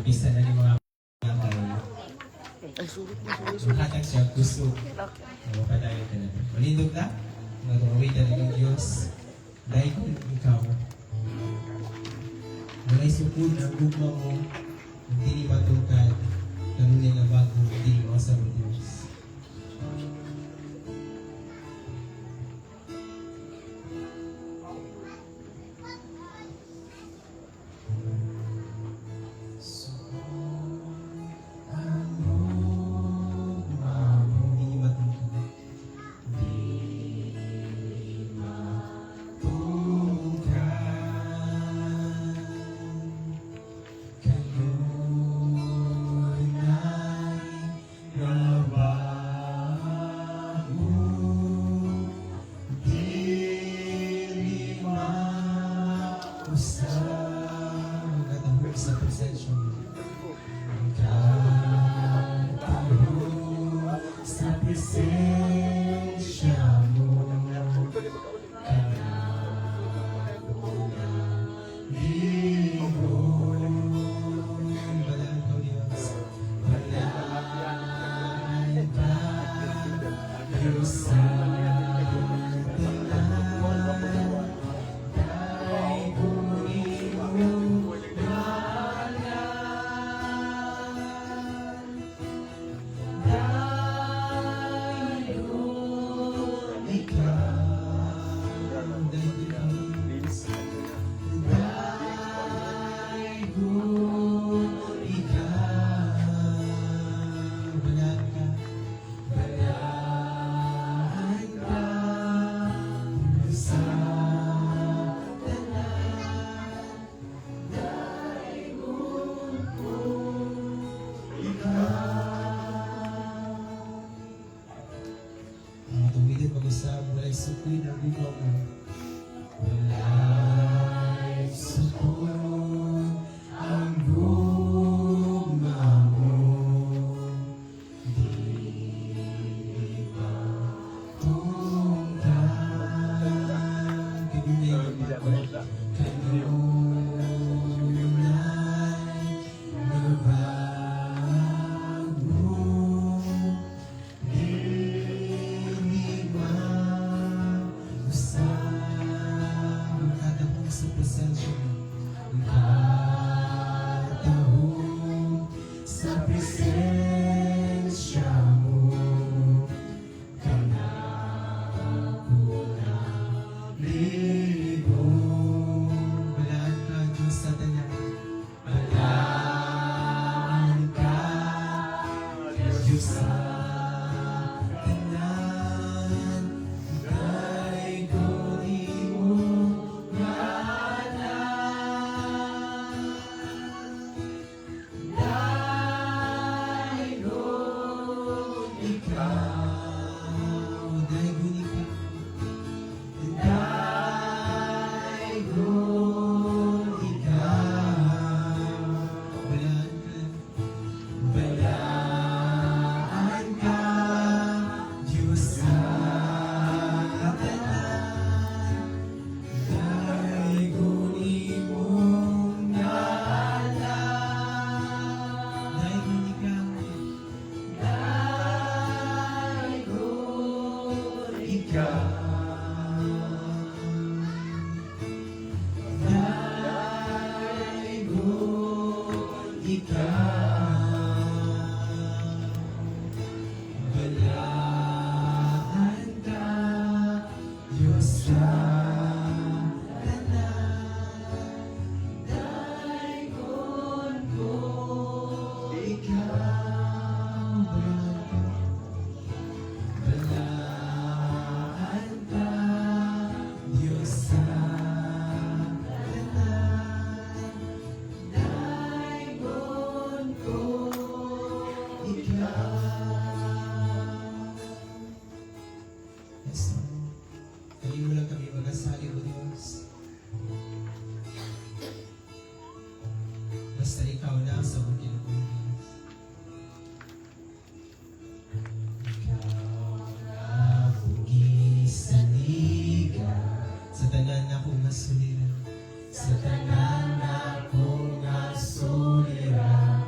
Bisa na ni mga hatag siya gusto. Mapadayon ka na. Malindog na. Mag-away talaga ng Diyos. Dahil kung ikaw, wala'y sukod ang gugma mo, hindi ni matungkad, kanunin na bago, hindi ni mga sa Diyos. Sa presensya mo. Sa presensya mo. Balaan ka, Diyos. Balaan ka, Diyos sa tumitin mag-usap, wala'y sukoy na bukaw mo. Wala'y sukoy ang gugma mo. Di ba tungkad kanunay nagbago. Sa presensya mo, katahong sa presensya mo, kanako na libong. Balaan ka, Diyos sa tanan. Balaan ka, Diyos sa tanan. Kay godi mo balaan ka, Diyos sa tanan. Dayon ko ikaw. Balaan ka, Diyos sa tanan. Dayon ko ikaw. Yes, Lord. Kayo mo lang kami magasali, O Diyos. Basta ikaw na sa bukid ko. Ikaw na bugi sa liga, sa tanan akong nasuliran, sa tanan akong nasuliran.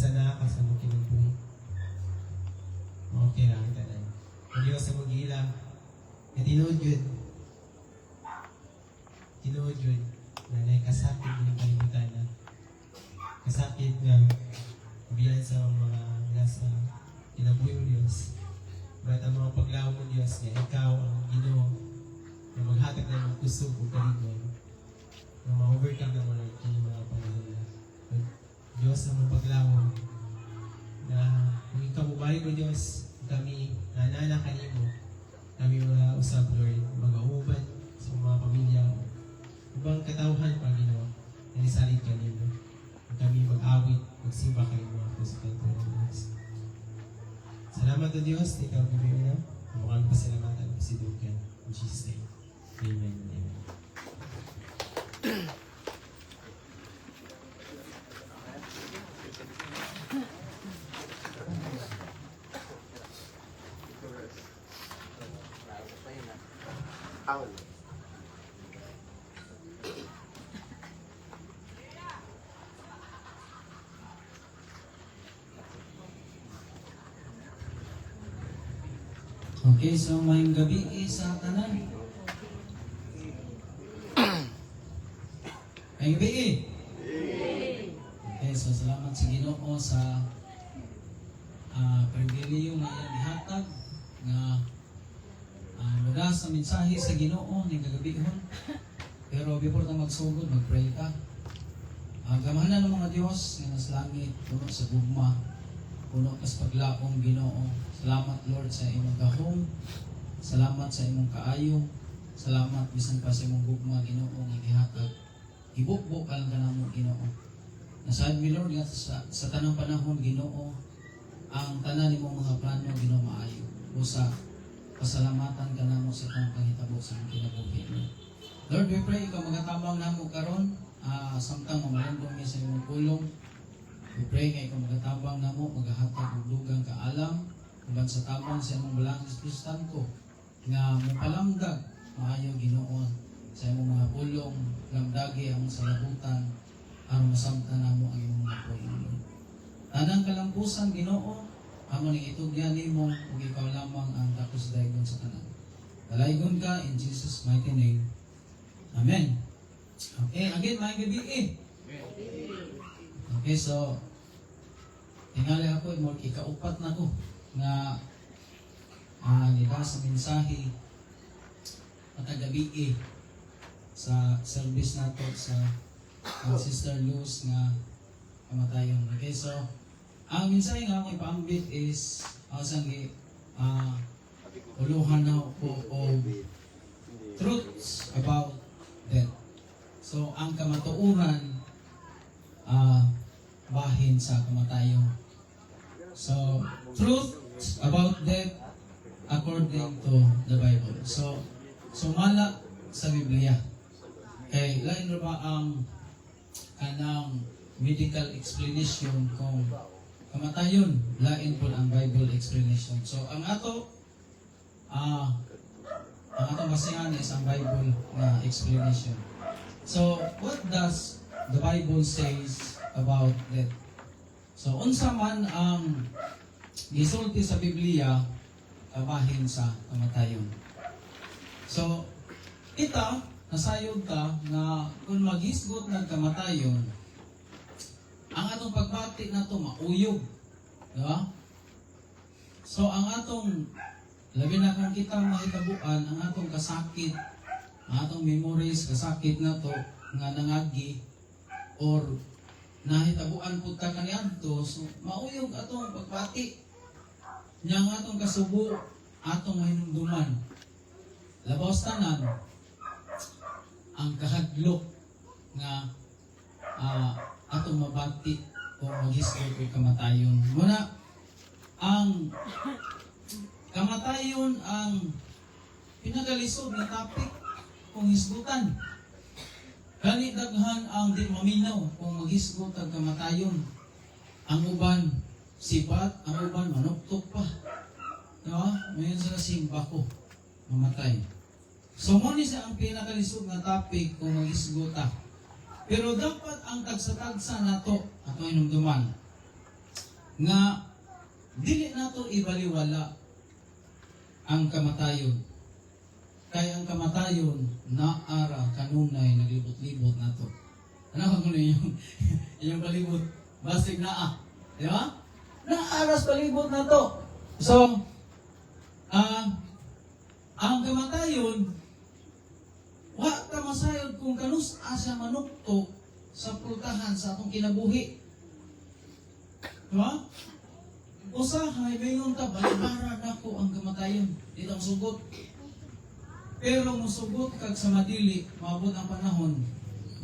sana ka sa mga kinabuhi. Okay lang ito na. Hindi ko sa magila. E tinuod yun. Tinuod yun. Nanay kasakit yung kalimutan na. Kasakit nga biyan sa mga nasa kinabuhi mo Diyos. Ba't ang mga paglaw mo Diyos nga ikaw ang Ginoo na maghatag ng mga kusog o kaligwan na ma-overcome na mo lang yung mga panahon na Diyos ang mga paglaw na kung ikaw mubalik mo Diyos kami nanana kanimo kami mga usab Lord mag-auban sa mga pamilya ubang katawhan pa Ginoo na nisalit kanimo kami mag-awit magsimba kayo mga puso ng Diyos. Salamat o Diyos, ikaw gawin na. Mukhang pasalamatan ko si Dugan. In Jesus' name. Amen and amen. Okay, so mayong gabi sa tanan. Mayong gabi. Okay, so salamat sa Ginoo sa pribileyo nga iyang gihatag nga lugar sa mensahe sa Ginoo ning kagabihon. Pero before ta magsugod, mag-pray ka. Gamahanan ng mga Dios nga nasa langit, puno sa gugma, puno kas paglaong Ginoo. Salamat Lord sa imong gahom. Salamat sa imong kaayo. Salamat bisan pa sa imong gugma Ginoo nga gihatag. Ibukbok ka lang kanamo Ginoo. Nasaad mi Lord nga sa tanang panahon Ginoo ang tanan nimong mga plano Ginoo maayo. Usa pasalamatan kanamo sa tanang panghitabo sa imong kinabuhi. Lord, we pray ikaw magatabang namo karon samtang mamalundong mi sa imong pulong. We pray nga ikaw magatabang namo magahatag og dugang kaalam uban sa tabang sa imong balangis Kristanto nga mopalamdag maayo Ginoo sa imong mga pulong lamdagi ang sa labutan aron masamtan namo ang imong mga pulong. Tanang kalampusan Ginoo amo ning itugyan nimo ug ikaw lamang ang tapos daygon sa tanan. Dalaygon ka in Jesus mighty name. Amen. Okay, again may gabi. Okay, so tingali ako mo ikaupat na ko na nila sa mensahe matagabi sa service nato sa Sister Luz nga kamatayon. Okay, so ang mensahe nga akong ipaambit is asang uluhan na ko o truths about death. So ang kamatuoran bahin sa kamatayon. So, truth about death according to the Bible. So sumala sa Biblia. Kay lain ra ba ang kanang medical explanation kung kamatayon, lain po ang Bible explanation. So ang ato basihan is ang Bible na explanation. So what does the Bible says about death? So unsa man ang gisulti sa Biblia kabahin sa kamatayon. So ita nasayod ta na kung maghisgot ng kamatayon ang atong pagbati nato mauyog, di ba? So ang atong labi na kung kita mahitabuan ang atong kasakit, ang atong memories kasakit nato nga nangagi or nahitabuan pud ta kaniadto, so mauyog atong pagbati nya nga atong kasubo atong mahinumduman labaw tanan ang kahadlok nga atong mabati o maghisgot o kamatayon. Muna ang kamatayon ang pinagalisod na topic kung hisgutan. Gani daghan ang di maminaw kung maghisgot ang kamatayon. Ang uban sipat, ang uban manuktok pa. Diba? Ngayon sila simba ko, mamatay. So mo ni sa ang pinakalisod na topic kung maghisgota. Pero dapat ang tagsa-tagsa nato ato hinumduman. nga dili nato ibaliwala ang kamatayon. Kaya ang kamatayon naara kanunay naglibot-libot nato. Ano ko yung inyong palibot? Basig naa. Di ba? Naaras palibot na to. So, ang kamatayon, wa ka masayod kung kanus asa manukto sa pultahan sa atong kinabuhi. Di ba? Usahay, mayroon ta, balibara na ko ang kamatayon. Dito ang sugot. Pero musugot kag sa madili, maabot ang panahon,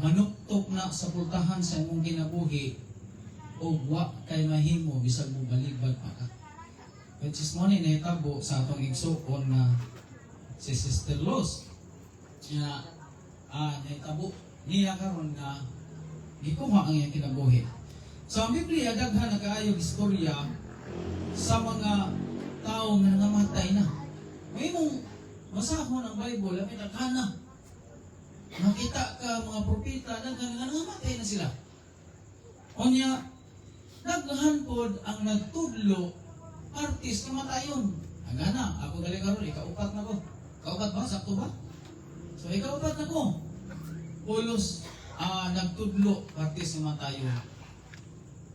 manuktok na sa pultahan sa imong kinabuhi, o wa kay mahimo, bisag mo baligbag pa ka. Which is mo ni nahitabo sa atong igsuon na si Sister Luz. Na, nahitabo niya karon na gikuha ang iyang kinabuhi. So ang Biblia, daghan na kaayog istorya sa mga tao nga nangamatay na. May mong masahon ang Bible, lapit na. Makita ka mga propeta, daghan nga nangamatay na sila. Onya, daghan pod ang nagtudlo, artist kamatayon. Agana, ako gali karon, ikaupat na ko. Kaupat ba? Sakto ba? So ikaupat na ko. Pulos, nagtudlo, artist kamatayon.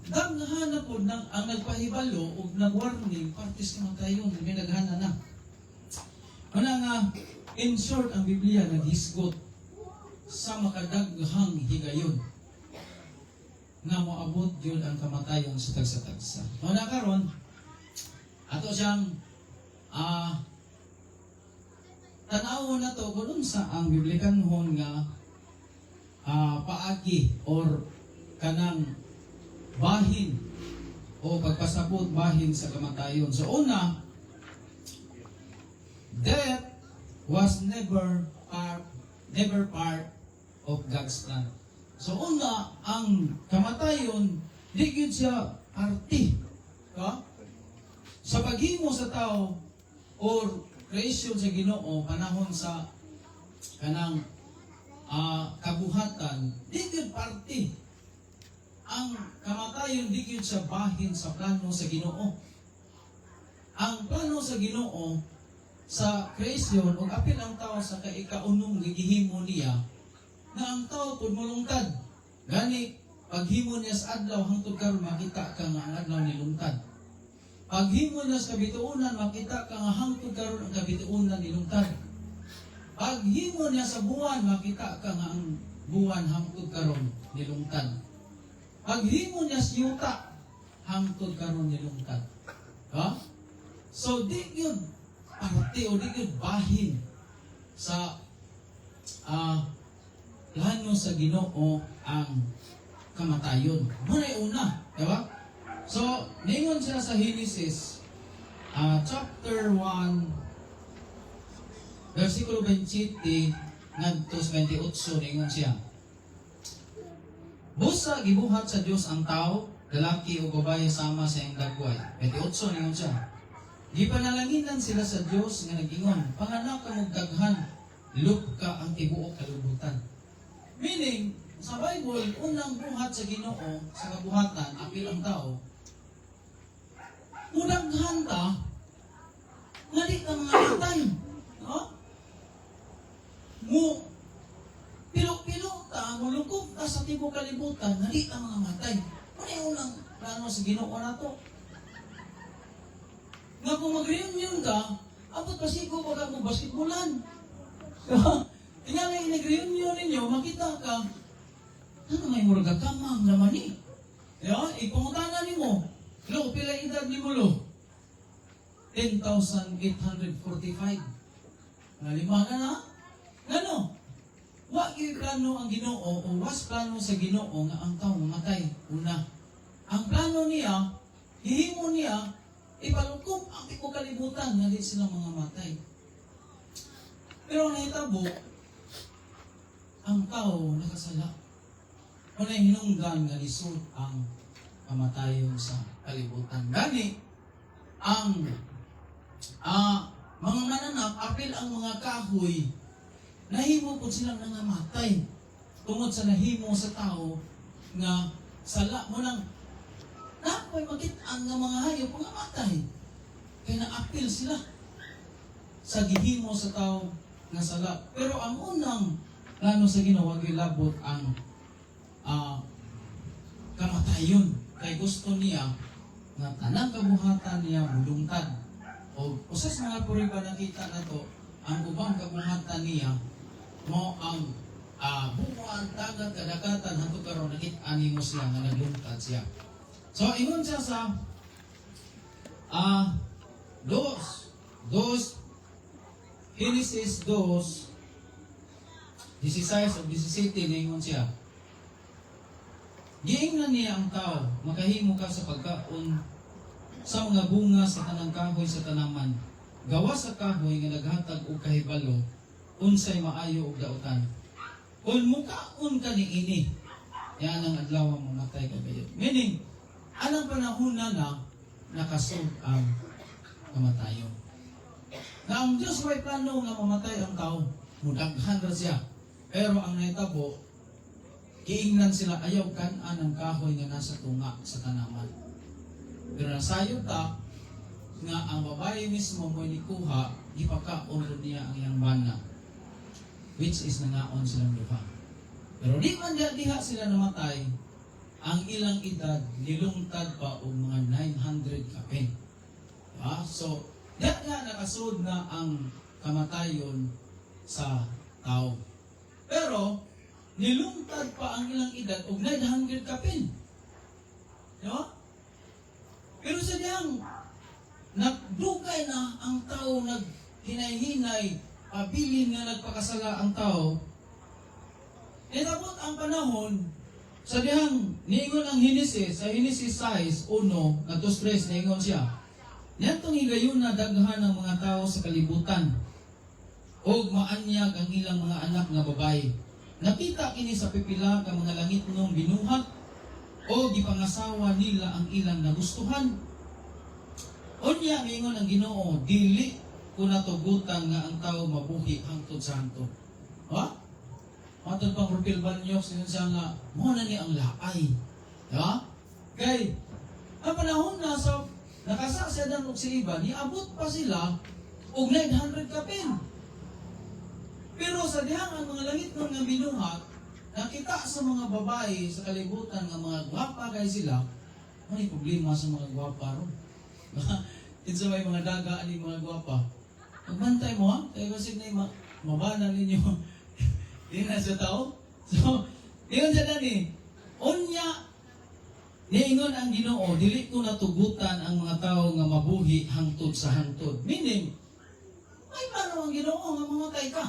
Daghan na po ang nagpahibalo o nag-warning partis naman tayo, may naghana na. Wala nga, in short, ang Biblia naghisgot sa makadaghang higayon na moabot yun ang kamatayon sa tagsa-tagsa. Wala karon, ato siyang tanaw na to kung sa ang Biblikanhon nga paagi or kanang bahin o pagpasabot bahin sa kamatayon. So una, death was never part of God's plan. So una, ang kamatayon di gyud siya arti. Ka? Sa paghimo sa tao or creation sa Ginoo panahon sa kanang kabuhatan, di gyud parti. Ang kamatayon di gyud sa bahin sa plano sa Ginoo. Ang plano sa Ginoo sa creation ug apil ang tao sa kaikaunong gihimo niya na ang tao pud molungtad. Gani paghimo niya sa adlaw hangtod karon makita ka nga ang adlaw ni lungtad. Paghimo niya sa kabituonan makita ka nga hangtod karon ang kabituonan ni lungtad. Paghimo niya sa buwan makita ka nga ang buwan hangtod karon ni lungtad. Paghimo niya sa yuta, hangtod karon nilungtad. Ha? So, di yun parte o di yun bahin sa plano sa Ginoo ang kamatayon. Muna una, diba? So, ningon siya sa Genesis, chapter 1, versikulo 27, ngadtos 28, ningon siya. Busa gibuhat sa Dios ang tao, lalaki o babae sama sa iyang dagway. 28 ningon siya. Gipanalanginan sila sa Dios nga nagingon, panganak ka mong daghan, lup ka ang tibuok kalubutan. Meaning, sa Bible, unang buhat sa Ginoo sa kabuhatan, apil ang tao, unaghan ta, nga di kang ngamatay. No? Pilok-pilok ta, mulukog ta sa tibok kalibutan, nga di kang ngamatay. Ano yung unang plano sa Ginoo na to? Nga kung mag-reunion ka, abot pa sigo pag mo basketballan. Tingnan na yung nag-reunion ninyo, makita ka, ano may murag kamang naman eh. Ipangutangan ni mo, lo, pila edad ni mo lo? 10,845. Nalima ka na? Gano? Wa yung plano ang Ginoo o was plano sa Ginoo nga ang tao mamatay. Una, ang plano niya, hihimo niya, ipalukop ang tipo kalibutan nga di sila mga matay. Pero ang nahitabo, ang tao nakasala. O na hinunggan nga lisod ang kamatayon sa kalibutan. Gani, ang mga mananap, apil ang mga kahoy, nahimo po silang nangamatay. Tungod sa nahimo sa tao nga sala mo nang Napoy makit-an nga mga hayop nga matay. Kaya na-appeal sila sa gihimo sa tao nga sala. Pero ang unang plano sa Ginoo wag labot ang kamatayon. Kay gusto niya nga tanang kabuhatan niya mulungtad. O usas mga puriba nakita na to, ang ubang kabuhatan niya mo ang buwan, dagat, kadagatan, hanto karon nakit-ani mo siya nga naglungtad siya. So, ingon siya sa Genesis 2:16 o 17 ingon siya. Giingnan niya ang tao, makahimo ka sa pagkaon sa mga bunga sa tanang kahoy sa tanaman. Gawa sa kahoy nga naghatag og kahibalo, unsay maayo og dautan. Kung mukaon ka niini, yan ang adlaw mo matay ka kayo. Meaning, anong panahon na nakasod ang kamatayon. Na ang Diyos may plano nga mamatay ang tao, mudaghan ra siya. Pero ang naitabo, kiingnan sila ayaw kan-an ang kahoy nga nasa tunga sa tanaman. Pero nasayo ta, nga ang babae mismo mo nikuha, ipakaon niya ang iyang bana, which is nangaon silang duha. Pero di man diha sila namatay, ang ilang edad nilungtad pa og mga 900 kapin. So, diha nakasud na ang kamatayon sa tao. Pero, nilungtad pa ang ilang edad og 900 kapin. Diba? Pero sa diyang, nagdugay na ang tao, naghinay-hinay, pabilin nga nagpakasala ang tao. Inabot ang panahon, sa diyang, niingon ang Genesis, sa Genesis 6:1 at 2:3, niingon siya, niyantong higayon na daghan ng mga tao sa kalibutan, o maanyag ang ilang mga anak nga babae. Nakita kini sa pipila ka mga langit nung binuhat, o gipangasawa nila ang ilang nagustuhan. Unya mingon ang Ginoo, dili ko natugutan nga ang tao mabuhi hangtod sa hangtod. Ha? Matod pang Rupil Banyok siya nga mo na ni ang laay. Ha? Kay ang panahon na sa nakasasyadan og si iba, niabot pa sila og 900 kapin. Pero sa dihang ang mga langit nun nga binuhat, nakita sa mga babae sa kalibutan nga mga gwapa kay sila, may problema sa mga gwapa ron. Kinsa may mga daga ani mga gwapa. Magbantay mo ha, kay basig na mabana ninyo. Di na sa tao. So, diyon sa dani, unya niingon ang Ginoo, dili ko natugutan ang mga tao nga mabuhi hangtod sa hangtod. Meaning, ay paano ang Ginoo nga mamatay ka?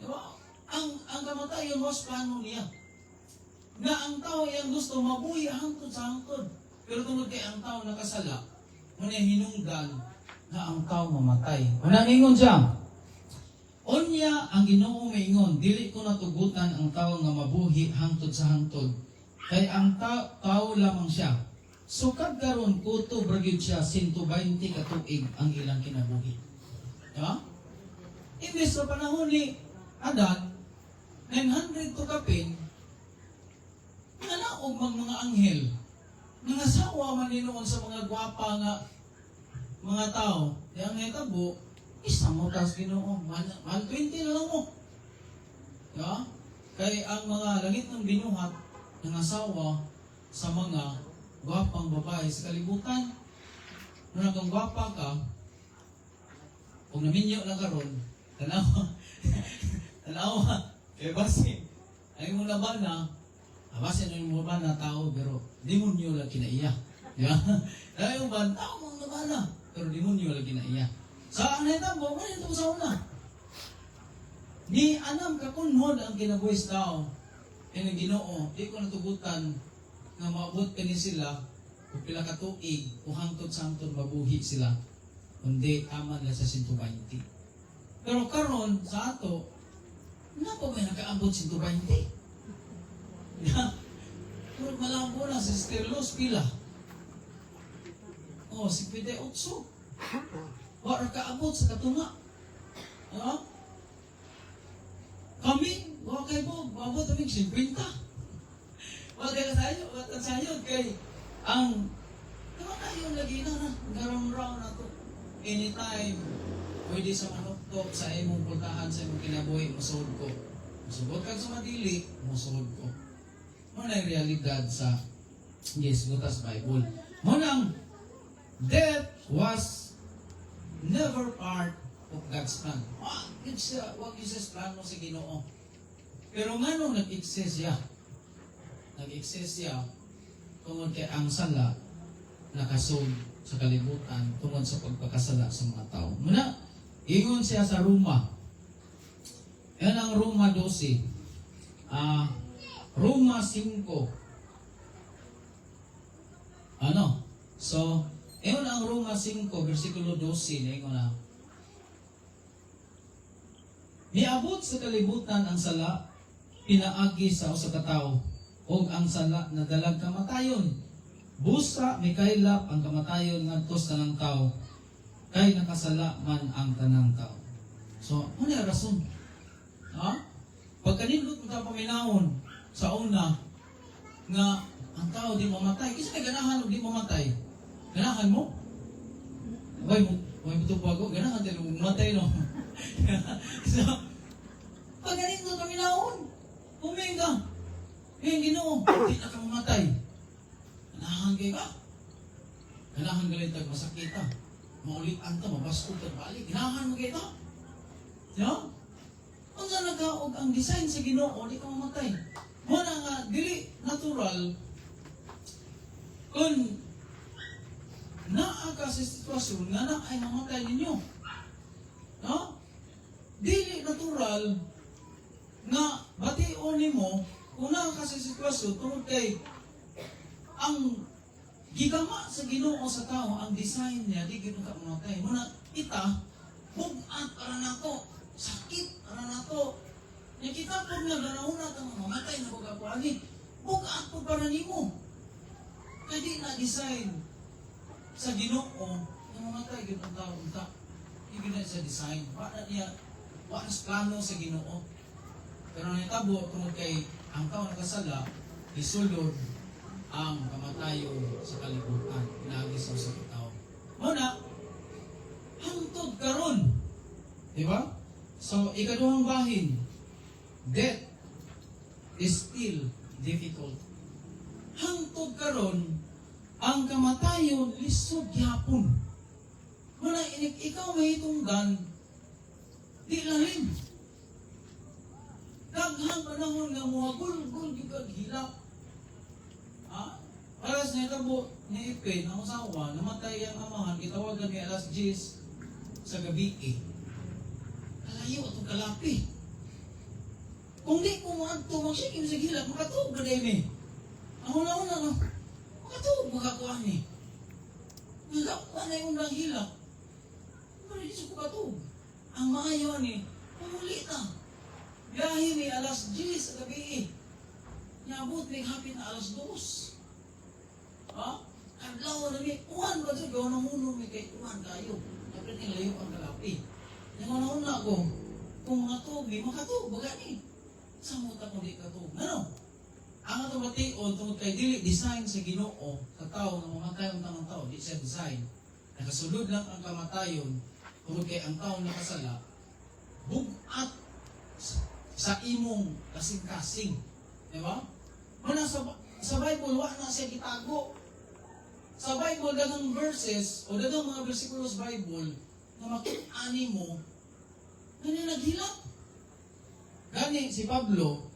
Diba? Ang kamatayon was plano niya. Na ang tao yung gusto mabuhi hangtod sa hangtod. Pero tungkol kay ang tao nakasala, muna hinungdan na ang tao mamatay. Unang ingon siya, unya ang Ginoo maingon, dili ko natugutan ang tao nga mabuhi hangtod sa hangtod. Kay ang tao lamang siya. So karon kuto bragid siya 120 ka tuig ang ilang kinabuhi. Diba? Imbes sa panahon ni Adan, 900 to kapin, nanaog mga anghel, nangasawa man ninoon sa mga gwapa nga mga tao, yung netabo, isa mo tas Ginoo, 120 na lang mo. Diba? Kaya ang mga langit ng binuhat, nangasawa sa mga gwapang babae sa kalibutan. Nung kang gwapa ka, kung naminyo na karon, tanawa, kaya basi, ay mo na ba na, basi na mo ba na tao, pero demonyo lang kinaiya. Diba? Dahil yung ba, tao mo na ba na, pero demonyo lang kinaiya. Sa ang netabo, ganito sa una. Ni anam kakunhod ang kinabuhis tao, ang Ginoo, di ko natugutan nga maabot ka ni sila kung pila ka tuig o hangtod sa hangtod mabuhi sila kundi aman lang sa 120. Pero karon sa ato, na pa may nakaabot 120? Pero malabo na sa Sterlos pila. Oh, si Pide Otso. Wala kaabot sa katunga. Kami, kay Bob, maabot aming 50. Wala kayo sayod, kay ang namatayon lagi na garam-raw na to. Anytime, pwede sa manuktok, sa imong pultahan, sa imong kinabuhi, musuod ko. Musugod kag sa madili, musuod ko. Muna yung realidad sa gisgutas Bible. Munang, death was never part of God's plan. Wag yun sa plano sa Ginoo. Pero nga nung nag-exist siya, tungod kay ang sala, nakasog sa kalibutan, tungod sa pagpakasala sa mga tao. Muna, ingon siya sa Roma. Yan ang Roma 12. Roma 5. So, yun ang Roma 5, versikulo 12, na ingon na, niabot sa kalibutan ang sala, pinaagi sa usa ka tawo, og ang sala nadalag kamatayon. Busa may kaylap ang kamatayon ngadto sa tanang tawo, kay nakasala man ang tanang tawo. So, ano yung rason? Pagkanindot mo ta paminahon sa una nga ang tao di mamatay, kasi ganahan o di mamatay. Ganahan mo? May buto po ako, ganahan din mo mamatay, no? So, pagkanindot paminahon, huming ka. Ginoo, di na ka mamatay. Ganahan kayo ka. Ganahan ka lang masakit ka. Maulit anta, mabaskog ka balik. Ganahan mo kayo ka. No? Kung saan nagkaog ang design sa Ginoo, di ka mamatay. Muna nga, dili natural, kung naa ka sa sitwasyon nga na ay mamatay ninyo. No? Dili natural nga bation nimo kung naa ka sa sitwasyon tungod kay ang gigama sa Ginoo sa tao, ang design niya, di ginoon ka mamatay. Muna, ita, bugat para nato, sakit para nato. Nakita po nga ganauna kang mamatay na bugat po ani, bugat po para nimo. Kaya di na-design sa Ginoo na mamatay ginoon ang tao unta. Hindi na sa design. Wala niya, wala sa plano sa Ginoo. Pero natabo tungod kay ang tao nakasala, isulod ang kamatayon sa kalibutan. Pinagis sa tao. Muna, hangtod karon. Di ba? So, ikaduhang bahin, death is still difficult. Hangtod karon, ang kamatayon lisod yapon. Muna, ikaw may itungdan, di lalim. Daghang panahon nga muhagul-gul yung kaghilap. Alas na itabo ni Ipin, ang usawa, namatay ang amahan, itawagan ni alas 10 sa gabi eh. Kalayo itong kalapi. Kung di ko maadto, magsikim sa gilap, makatuog na dahil eh. Ang una-una, no? Makatuog makakuha ni. Nagawa na yung lang hilap. Pero hindi siya katuog. Ang maayaw ni, pumuli na. Biyahe ni alas 10 sa gabi eh. Nyabot may hapit na alas 2. Kadlaw na may uwan ba siya? Gawa ng uno may kay uwan kayo. Dapat yung layo ang kalapi. Yung una ko, kung makatog, di makatog, baga ni. Samot ako di katog. Ano? Ang atong bation, tungkol kay dili design sa Ginoo, sa tao na mamatay ang tanang tao, di siya design. Nakasulod lang ang kamatayon, tungkol kay ang tao nakasala, bugat sa imong kasing-kasing. Diba? Muna sa Bible, wala na siya gitago. Sa Bible, dagang verses, o dagang mga versikulo sa Bible, na makit-ani mo, na naghilap. Gani, si Pablo,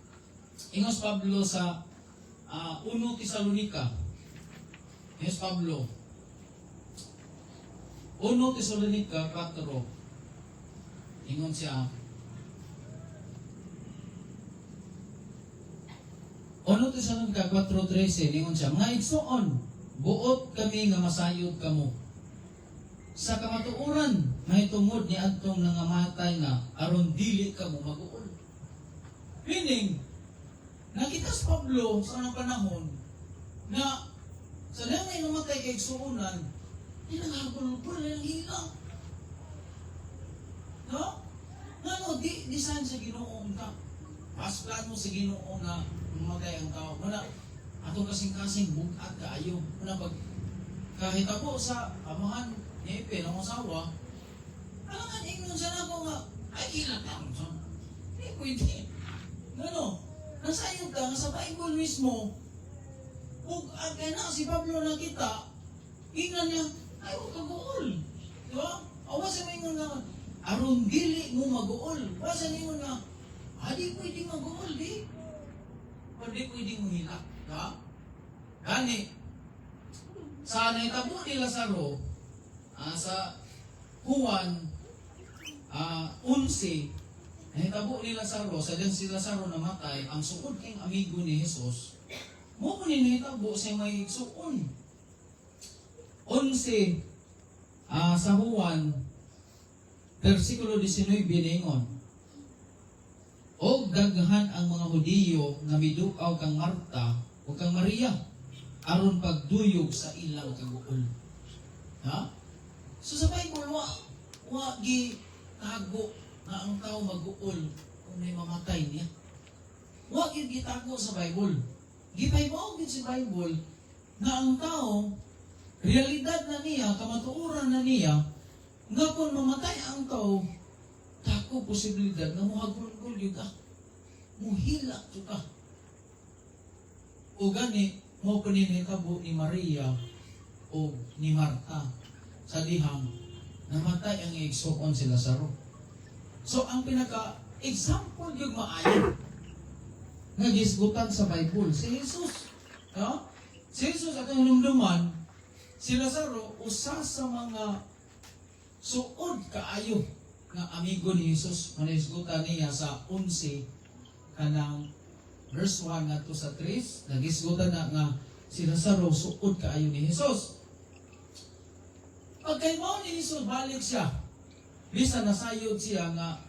ingos Pablo sa 1 Tesalonica. Ingos Pablo. 1 Tesalonica 4. Ingon siya, 1 Tesalonica 4:13, ingon siya, mga igsoon, buot kami nga masayod kamo. Sa kamatuoran, mahitungod ni adtong nangamatay na aron dili kamo mag-uol. Meaning, nakita si Pablo sa anong panahon na sa langay namatay kay igsuonan, di nagagulpul na lang hilang. No? Ano, di design sa Ginoo ka. Mas plano sa Ginoo na mamatay ang tao. Wala, Ato kasing-kasing bugat kaayo. Una pag kahit ako sa amahan ni Epe ng asawa, alangan ingnon siya na ako nga, ay ilan lang siya. Hindi pwede. Ano? Nasayod ka nga sa Bible mismo, bugat kaya na si Pablo nakita, ingnan niya, ay huwag kang guol. Di ba? Awas mo ingon nga, aron dili mo mag-uol. Basta ingon nga, di pwede mag-uol, di. Hindi pwede mo hilak. Ha? Gani, sa naitabo ni Lazaro, sa Juan 11, naitabo ni Lazaro, sa diyan si Lazaro namatay, ang suod king amigo ni Jesus, mo ko ni naitabo sa may suon. 11, sa Juan, versikulo 19, ningon, og daghan ang mga Hudiyo nga midukaw kang Marta o kang Maria aron pagduyog sa ilang kaguol. Ha? So sa Bible, wa gi tago na ang tao mag-uol kung may mamatay niya. Wa gi gitago sa Bible. Gipaybaw gid sa Bible na ang tao, realidad na niya, kamatuoran na niya, nga kung mamatay ang tao, dako posibilidad na muhagulgul yun ka. Muhilak yun ka. O gani, mo paninitabo ni Maria o ni Marta sa dihang namatay ang igsuon si Lazaro. So, ang pinaka-example yung maayon nga gisgutan sa Bible, si Jesus. No? Si Jesus at ang lumduman, si Lazaro, usa sa mga suod kaayo nga amigo ni Jesus, manisgutan niya sa 11 kanang verse 1 nato sa 3, nagisgutan na nga si Lazaro suod kaayo ni Jesus. Pagkaimaw ni Jesus, balik siya. Bisa nasayod siya nga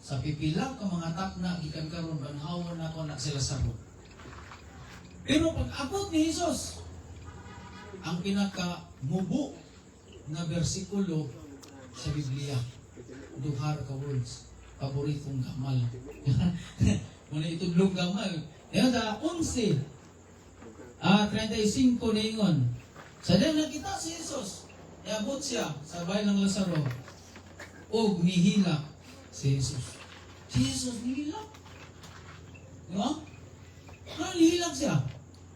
sa pipila ka mga takna gikan karon banhawon nako na si Lazaro. Pero pag abot ni Jesus, ang pinaka mubo na bersikulo sa Biblia, duhar ka words, paboritong gamal. Muna itudlong gamal. Yan sa 11, 35 ningon. Sa diyan nakita si Jesus, iabot siya sa bahay ng Lazaro, og nihilak si Jesus. Si Jesus nihilak. Di ba? Nihilak siya.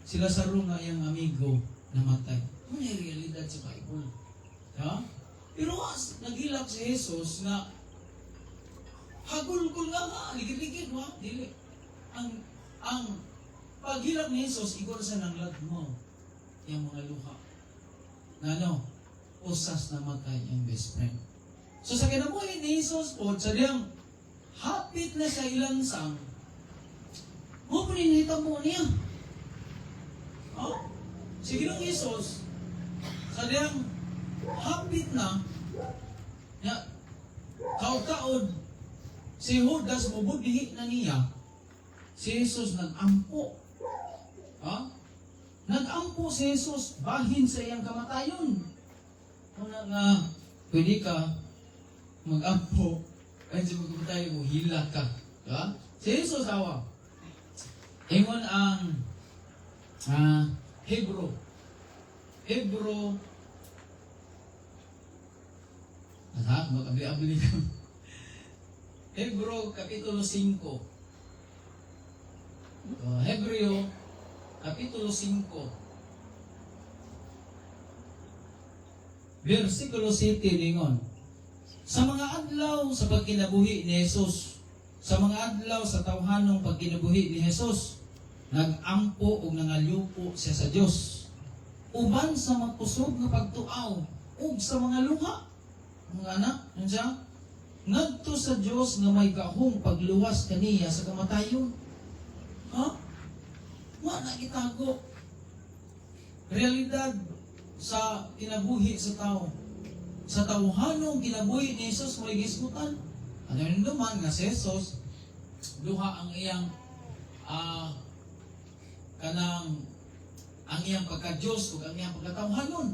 Si Lazaro nga yung amigo namatay. Ano yung realidad sa Bible? Ha? Pero naghilak si Jesus na hagulgul nga, ligid-ligid, wa? Dili. Ang paghilak ni Jesus, igor sa nanglad mo yung mga luha. Na ano? Usas namatay yung best friend. So sa kinabuhi ni Jesus po, sa diyang hapit na sa ilang sang, mo paninita mo niya. Oh? Si Ginoong Jesus, sa diyang hapit na, kaod-kaod, si Judas mabudhi na niya, si Jesus nag-ampo. Ha? Nag-ampo si Jesus, bahin sa iyang kamatayon. Una nga, pwede ka mag-ampo, kahit sa magkamatayon mo, hila ka. Ha? Si Jesus awa. Ingon ang Hebro, magabli-abli ka. Hebro, Kapitulo 5. Hebreo, Kapitulo 5. Versikulo 7, lingon. Sa mga adlaw sa pagkinabuhi ni Jesus, sa mga adlaw sa tawhanong pagkinabuhi ni Jesus, nag-ampo o nangalyupo siya sa Diyos. Uban sa magpusog nga pagtuaw, ug sa mga luha. Mga anak, yun siya? Ngadto sa Diyos nga may gahong pagluwas kaniya sa kamatayon. Ha? Wala itago. Realidad sa kinabuhi sa tao. Sa tawhanong kinabuhi ni Jesus may gisgutan. Ano yun naman nga si Jesus, duha ang iyang ang iyang pagka-Diyos o ang iyang pagkatawhanon.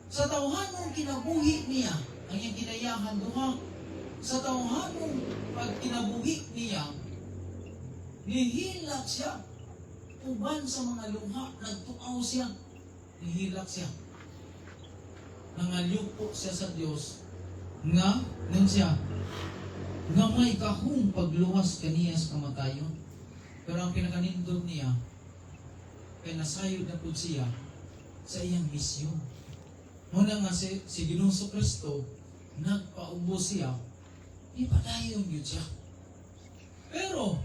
Sa tawhanong kinabuhi niya, ang iyang kinayahan duha, sa tawhanong pagkinabuhi niya, nihilak siya. uban sa mga luha, nagtuaw siya, nihilak siya. Nangalyupo siya sa Dios nga nun siya nga may kahong pagluwas kaniya sa kamatayon. Pero ang pinakanindot niya kay nasayod na pud siya sa iyang misyon. Muna nga si Ginoong Kristo nagpaubos siya, ipadayon yun siya. Pero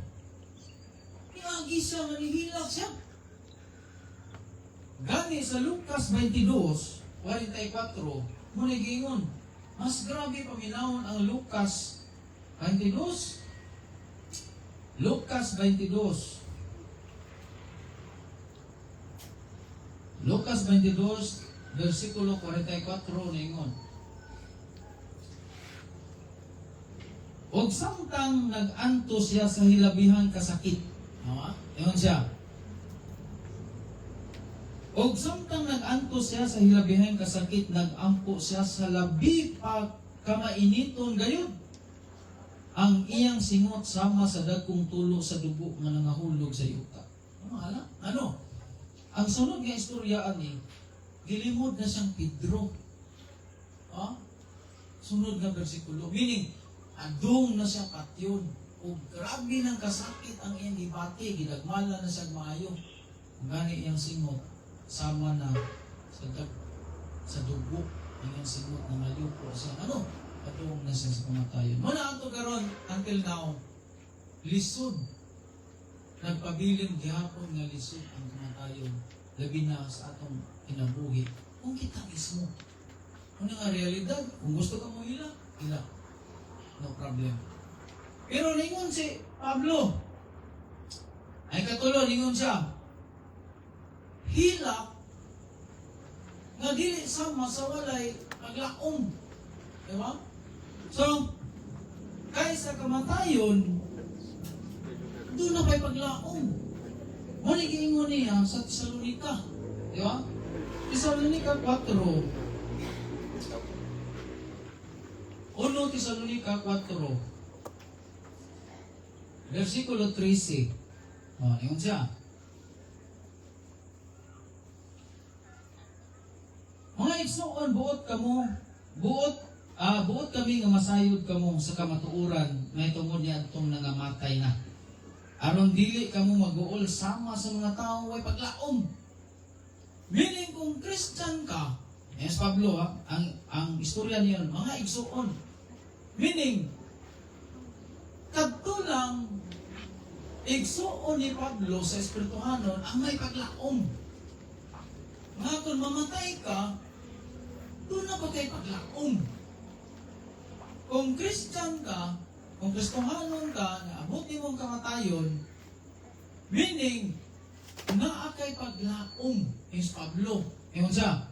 niagi siya, manihilak siya. Gani sa Lucas 22:44, muna gingon, mas grabe paminawon ang Lucas 22. Lucas 22. Lucas 22, versikulo 44, ningon. Og samtang nag-anto siya sa hilabihan kasakit. Ingon siya. Og samtang nag-anto siya sa hilabihan kasakit, nag-ampo siya sa labi pa kamainiton gayud. Ang iyang singot sama sa dagkong tulo sa dugo nga nangahulog sa yuta. Ano? Ang sunod nga istorya ani, gilimod na siyang Pedro. Sunod nga bersikulo. Meaning, adung na siya patyon. O grabe ng kasakit ang iyang gibati, gidagmala na siya maayo. Gani iyang singot, sama na sa dugo ang iyang singot na malupo siya. Ano? Adung na siya sa kamatayon. Muna ato karon until now, lisod. Nagpabiling gihapon nga lisod ang kamatayon. Labi na sa atong kinabuhi. Kung kita mismo. Kung nga realidad, kung gusto ka mo hila. No problem. Pero lingon si Pablo. Ay katulo, lingon siya. Hila nga dili sama sa walay paglaom. Diba? So, kaysa kamatayon, doon na kay paglaom. Muna giingon niya sa Tesalonika. Di ba? Tesalonika 4. 1 Tesalonika 4. Versikulo 13. Ingon siya. Mga igsoon, buot kami nga masayod kamo sa kamatuoran may tungod niya atong nangamatay na. Aron dili kamo mag-uol sama sa mga tao way paglaom. Meaning kung Christian ka, yes Pablo ang istorya niyon, mga igsoon. Meaning, kadto lang igsoon ni Pablo sa Espirituhanon ang may paglaom. Nga kung mamatay ka, doon na ba kay paglaom? Kung Christian ka, kung Kristohanon ka, naabuti mong kamatayon, meaning, naakay paglaom, is Pablo. Ewan siya,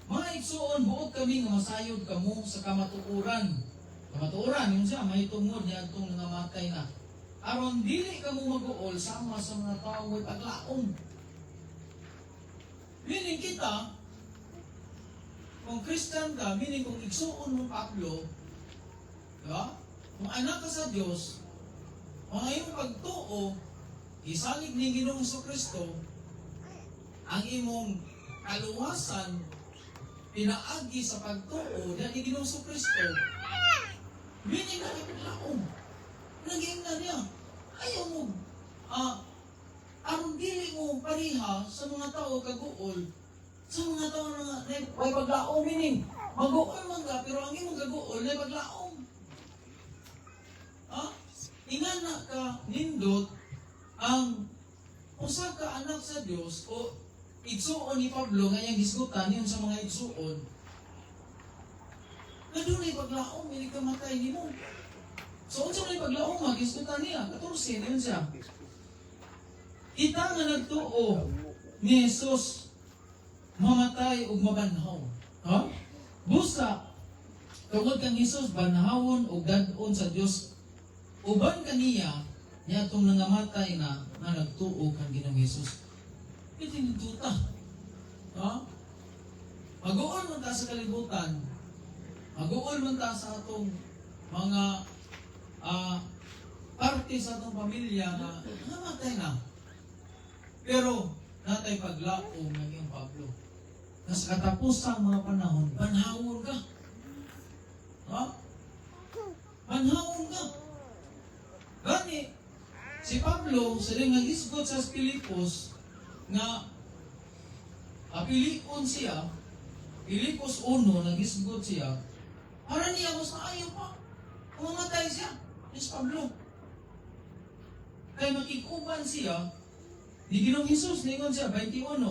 mga igsoon, buot kami nga masayod kamo sa kamatuuran. Kamatuuran, yun siya, may tungod niya itong nangamatay na. Aron dili kamo mag-uol sama sa mga tao may paglaom. Meaning kita, kung Christian ka, meaning kung igsoon mo Pablo, diba? Kung anak ka sa Diyos, ang iyong pagtuo, isalig ni Ginoong Kristo, ang imong kaluwasan, pinaagi sa pagtuo na ni Ginoong Kristo, meaning na ipaglaom. Naging na niya, ayaw mo, aron dili mo pariha sa mga tao kaguol, sa mga tao na may paglaom, meaning, mag-uol man ka, pero ang imong gaguol, may paglaom. Ingana ka, nindot, ang usa ka anak sa Dios o igsuon ni Pablo nga iyang gisgutan yun sa mga igsuon na doon ay paglaom, hindi ka matay ni mo. So, unsa may paglaom, gisgutan niya, 14, yun siya. Kita nga nagtuo ni Jesus mamatay ug mabanhaw. Busa, tungod kang Jesus, banhawon ug dadon sa Dios. Uban kaniya, niya itong nangamatay na nagtuo kang Ginoong Jesus. Iti nituta. Mag-uol man ta sa kalibutan, mag-uol man ta sa atong mga parte sa atong pamilya na nangamatay na. Pero natay paglaom ng iyong Pablo. Na sa katapusang mga panahon, banhawon ka. Ha? Banhawon ka. Gani, si Pablo, sa rin nagisgot sa Pilipos, nga Pilipon siya, Pilipos 1, nagisgot siya, para niya mas maayo pa. Umamatay siya, si Pablo. Kaya makikuban siya, ni Ginoong Hesus, ningon siya, 21,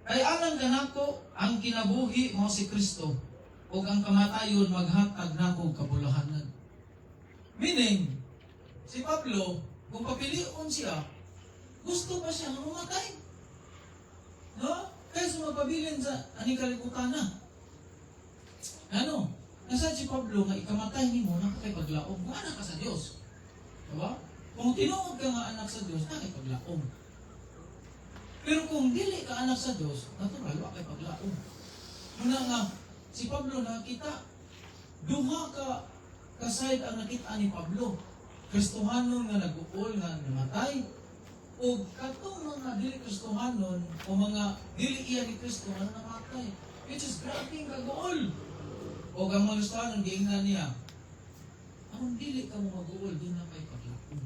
ay alang kanako ang kinabuhi mo si Kristo, o ang kamatayon maghatag nako kabulahanan. Meaning, si Pablo, kung papilion siya, gusto pa siya mamatay. No? Kaya sumapabilin sa aning kalibutan na. Ano? Nasa si Pablo nga ikamatay ni mo, nakakipaglaom. Kung anak ka sa Diyos. Diba? Kung tinuod ka nga anak sa Diyos, nakakipaglaom. Pero kung dili ka anak sa Diyos, natural, makakipaglaom. Muna nga, si Pablo nakita, duha ka kasayad ang nakita ni Pablo. Kristohanon nga nag-uol nga namatay, o katong mga dili Kristohanon, o mga dili iya ni Kristo nga namatay. Which is grabe nga gool. O ang mga Kristohanon, giingnan niya, ang dili ka mo mag-uol, doon na kay paglaom.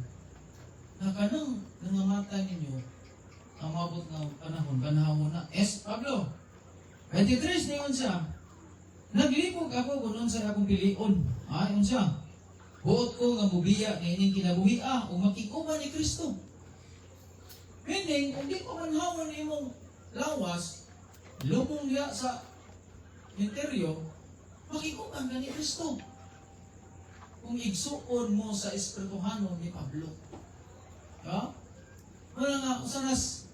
Na kanang nangamatay ninyo, ang mabot ng panahon, banahon na. Pablo, 23 niyon siya, naglipog ako kung sa akong pilion. Yun siya. Buot ko nga mubiya na ining kinabuhia o makikuba ni Kristo. Meaning, kung di ko manhawon ni mong lawas, lubong diya sa interior, makikuban ka ni Kristo. Kung igsuon mo sa espirituhanon ni Pablo. Ha? Wala nga, usanas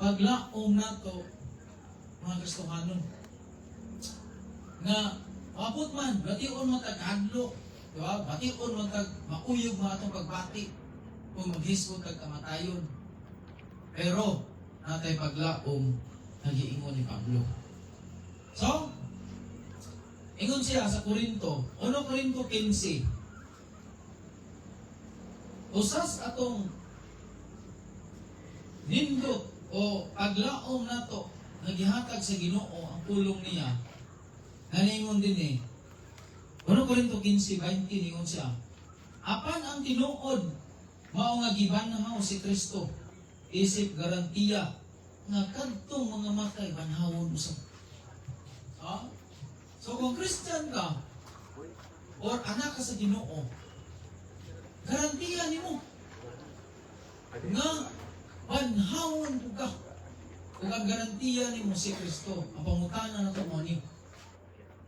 paglaom nato mga Kristohanon. Nga, mabot man, bation mo tag-hadlo, diba? Bation mo tag-mauyog mo atong pagbati kung maghisgot tag-kamatayon. Pero, natay paglaom, nag-iingon ni Pablo. So, ingon siya sa Korinto, 1 Korinto 15. Usas atong nindot o paglaom nato, nagihatag sa Ginoo ang pulong niya. Naningon din 1 Korinto 15:20 ningon siya, apan ang tinuod, mao nga gibanhaw si Kristo, isip garantiya, nga kadtong mga matay, banhawon usab. So kung Christian ka, or anak ka sa Ginoo, garantiya nimo nga banhawon ka. Kung ang garantiya nimo si Kristo, ang pangutana na ito mo ni,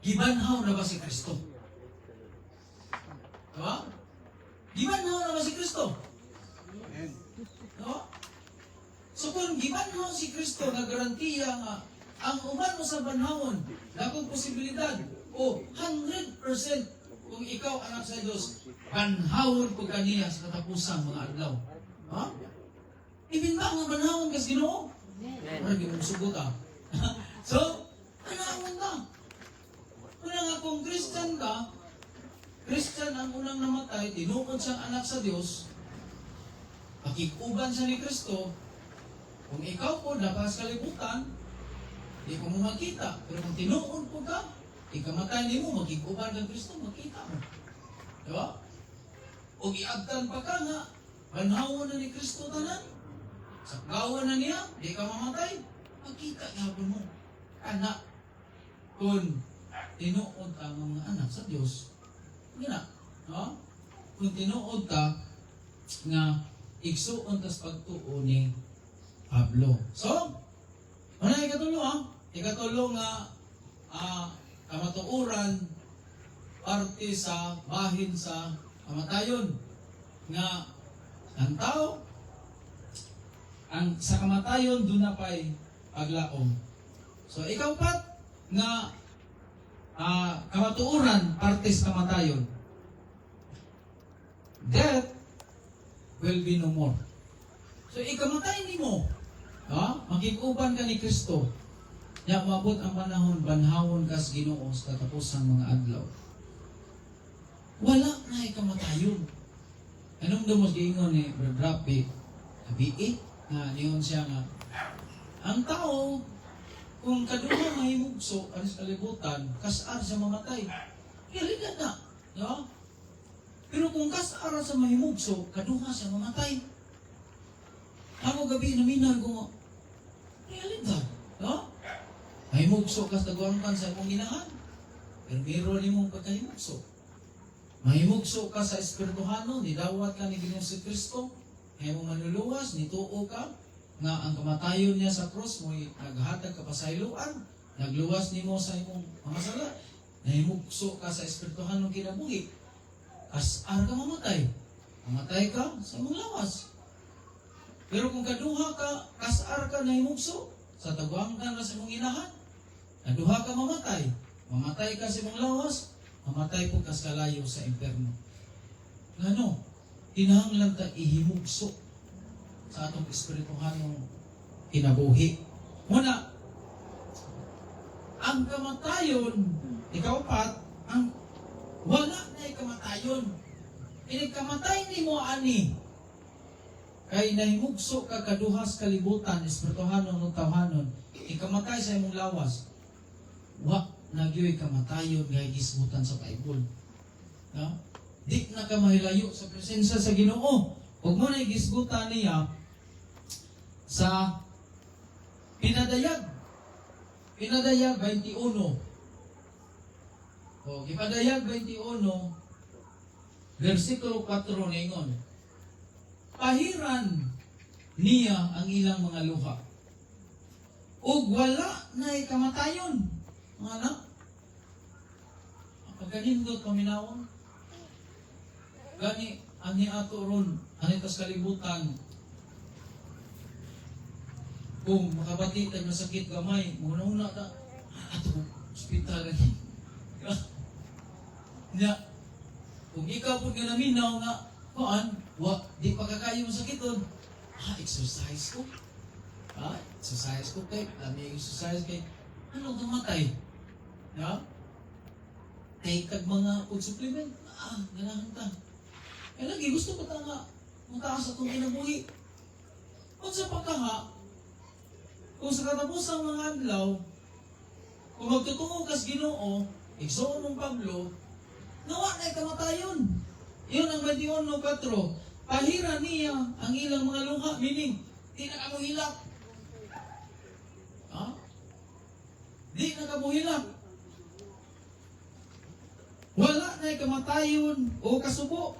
gibanhaw na ba si Kristo? Diba? Gibanhaw na ba si Kristo? No? So kung gibanhaw si Kristo na garantiya nga, ang uman mo sa banhawon, lakong posibilidad, o 100% kung ikaw anak sa Diyos, banhawon ko kaniya sa katapusang mga adlaw. Ha? Ibinba nga banhawon kas Ginoo? Parang di mo sugot So, banhawon ka. Una nga kung Christian ka, Christian ang unang namatay, tinuod siyang anak sa Diyos, makikuban siya ni Kristo, kung ikaw po dapat kalibutan, di ko mo makita. Pero kung tinuod po ka, ikamatay ni mo, makikuban ng Kristo, makita mo. Diba? O iagtan pa ka nga, banhawon na ni Kristo tanan, sa gawa na niya, di ka mamatay, makita niya mo. Anak, kung tinuod ka mga anak sa Diyos, gina, no? Kung tinuod ka, nga igsuon tas pagtuo ni Pablo. So, ano ikatulo ikatulo nga kamatuoran parte sa bahin sa kamatayon nga ang tao ang sa kamatayon doon na pa'y paglaom. So ikaw pat nga kamatuoran parte sa kamatayon, death will be no more. So ikamatay ni mo, makikuban ka ni Kristo. Ya mabot ang panahon, banhawon ka sa Ginoo sa katapusang mga adlaw. Wala na ikamatayon. Anong dumos giingon ni Brother Rapi? Gabi nga niyon siya nga ang tao kung kaduha mahimugso anis kalibutan kasar sa mamatay. Kaya na, no? Pero kung kasar sa mahimugso kaduha sa mamatay. Ako gabi naminan ko realidad, no? Mahimugso kas taguangkan sa imong ginahan. Pero meron nimong pagkahimugso. Mahimugso ka sa espirituhano, nidawat ka ni Ginoong Kristo, kaya mo manluluwas, nituo ka, nga ang kamatayon niya sa cross mo, naghatag ka pa sa iluan, nagluwas nimo sa imong mga sala, nahimugso ka sa espirituhano kinabuhi, kasar ka mamatay, mamatay ka sa imong lawas. Pero kung kaduha ka, kasar ka nahimugso, sa taguangkan na sa imong inahan, kaduha ka mamatay, mamatay ka sa imong lawas, mamatay po kas kalayo sa impyerno. Ngano? Kinahanglan ta ihimugso sa atong espirituhanong kinabuhi. Muna, ang kamatayon, ikaw pat, ang wala na kamatayon. Inigkamatay ni mo ani. Kay nahimugso ka kaduhas kalibutan, espirituhanong ng tawhanon, ikamatay sa imong lawas. Wa nagyoy kamatayon nga gismutan sa Bible. No? Di na ka mahilayo sa presensya sa Ginoo. Ug mo na gisgutan niya sa Pinadayag. Pinadayag 21. O, Pinadayag 21 versikulo 4 ningon. Pahiran niya ang ilang mga luha. Ug wala na'y kamatayon. Mga anak, pagkanindot paminawon, gani, ani ato ron, ani tas kalibutan, kung makabati tayo masakit gamay, muna-una ta, ato, hospital gani. Nya, kung ikaw po nga naminaw nga, di pa kakayo masakit ron, exercise ko. Exercise ko kay, dami exercise kay, anong tumatay? Ya? Take kag mga food supplement. Ganahan ta. Kaya lagi, gusto ko ta nga mataas atong kinabuhi. Kung sa pagkaha, kung sa katapusang mga adlaw, kung magtutungo kas Ginoo, igsoon mong Pablo, nawa na'y kamatayon. Iyon ang 21:4. Pahira niya ang ilang mga luha, meaning, di na ka mo hilak. Di na ka mo hilak. Wala na'y kamatayon o kasubo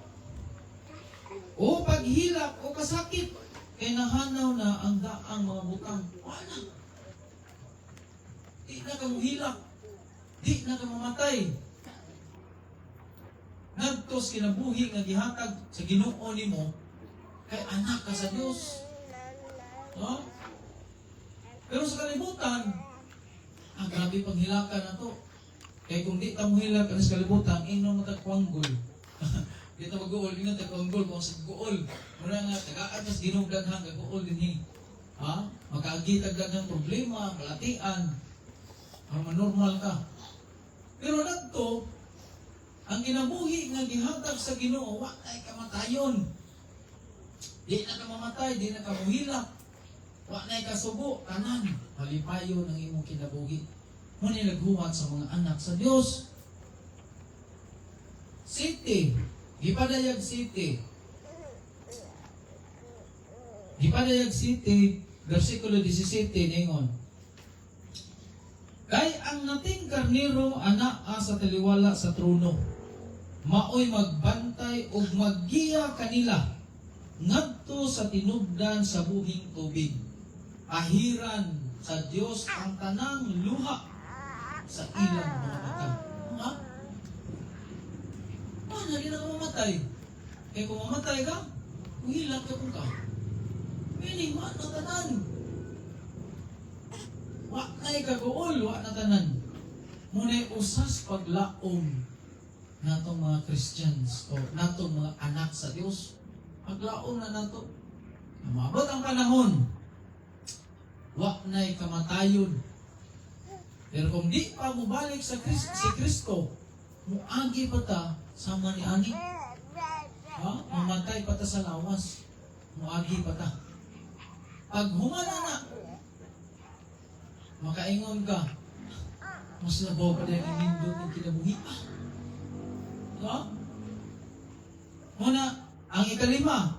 o paghilak o kasakit kay nahanaw na ang daang mga butang. Wala. Di na ka muhilak. Di na ka mamatay. Nagtos kinabuhi nga gihatag sa Ginoo nimo kay anak ka sa Dios. No? Pero sa kalibutan, ang grabe panghilakan na to. Kaya kung di ta muhilak ka sa kalibutan, inom matagkuanggol. Di ta mag-uol, inom tagkuanggol kung sa guol. Muna nga, tagaan mas ginugdaghang kag-uol din Magkaagi tagdaghang problema, kalatian. Normal ka. Pero dagto, ang ginabuhi nga gihatag sa Ginoo, wa ay kamatayon. Di na ka mamatay, di na ka muhilak. Wa na kasubo, tanan, malipayo ng imong kinabuhi. Muna naghuwat sa mga anak sa Diyos. City, Gipadayag City. Gipadayag City, versikulo 17, ningon. Kay ang nating karnero anaa sa taliwala sa trono, maoy magbantay ug maggiya kanila ngadto sa tinubdan sa buhing tubig. Ahiran sa Dios ang tanang luha sa ilang mga mata. Hindi na ka mamatay. Kaya kung mamatay ka, hilak ka kung ka. Meaning, wa na tanan. Wa na'y kaguol, wa na tanan. Muna'y usas paglaom natong mga Christians o natong mga anak sa Diyos. Paglaom na nato. Mabot ang panahon, wa na'y kamatayon. Pero kung di pa mubalik sa si Kristo, muagi pa ta sama ni ani. Mamatay pa ta sa lawas. Muagi pa ta. Pag humana na, makaingon ka, mas labaw pa dahil inindot ng kinabuhi. No? Muna, ang ikalima,